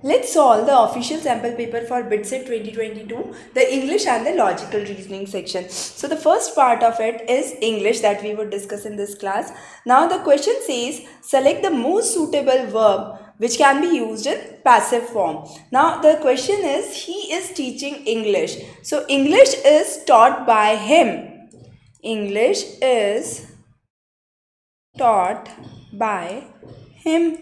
Let's solve the official sample paper for BITSET 2022, the English and the logical reasoning section. So the first part of it is English that we would discuss in this class. Now the question says, select the most suitable verb which can be used in passive form. Now the question is, he is teaching English. So English is taught by him. English is taught by him.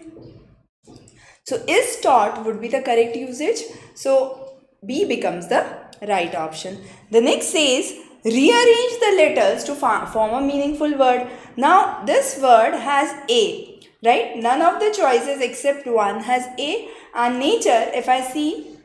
So is taught would be the correct usage. So B becomes the right option. The next says, rearrange the letters to form a meaningful word. Now this word has A, right? None of the choices except one has A, and nature, if I see,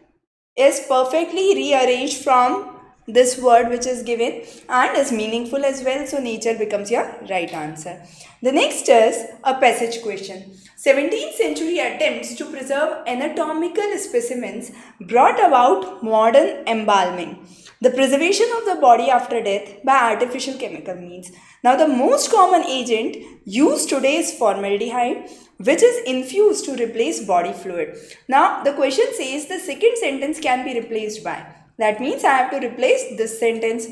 is perfectly rearranged from this word which is given and is meaningful as well. So nature becomes your right answer. The next is a passage question. 17th century attempts to preserve anatomical specimens brought about modern embalming, the preservation of the body after death by artificial chemical means. Now the most common agent used today is formaldehyde, which is infused to replace body fluid. Now the question says the second sentence can be replaced by. That means I have to replace this sentence.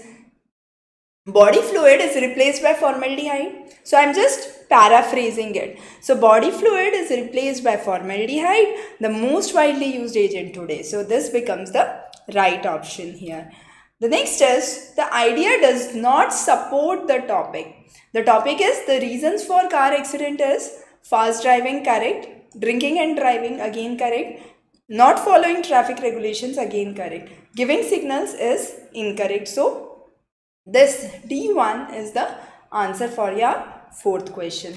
Body fluid is replaced by formaldehyde. So I am just paraphrasing it. So body fluid is replaced by formaldehyde, the most widely used agent today. So this becomes the right option here. The next is, the idea does not support the topic. The topic is, the reasons for car accident is fast driving, correct. Drinking and driving, again correct. Not following traffic regulations, again correct. Giving signals is incorrect. So this D1 is the answer for your fourth question.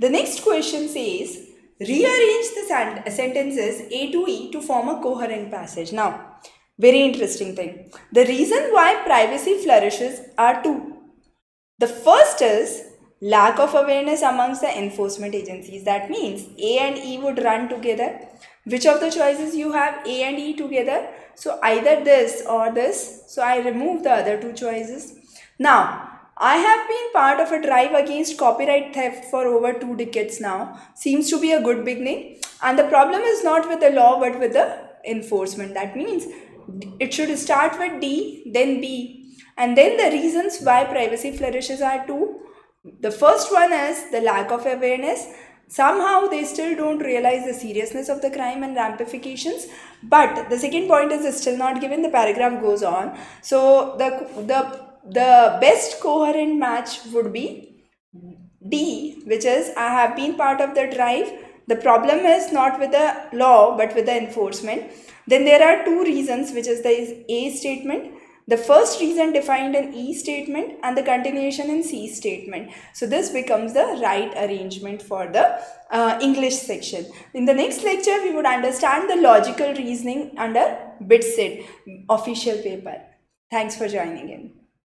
The next question says, rearrange the sentences A to E to form a coherent passage. Now, very interesting thing. The reason why privacy flourishes are two. The first is lack of awareness amongst the enforcement agencies. That means A and E would run together. Which of the choices you have? A and E together. So either this or this. So I remove the other two choices. Now, I have been part of a drive against copyright theft for over 2 decades now. Seems to be a good beginning. And the problem is not with the law but with the enforcement. That means it should start with D, then B. And then the reasons why privacy flourishes are two. The first one is the lack of awareness. Somehow they still don't realize the seriousness of the crime and ramifications. But the second point is still not given. The paragraph goes on. So the best coherent match would be D, which is I have been part of the drive. The problem is not with the law but with the enforcement. Then there are two reasons, which is the A statement. The first reason defined in E statement and the continuation in C statement. So this becomes the right arrangement for the English section. In the next lecture, we would understand the logical reasoning under BITSET official paper. Thanks for joining in.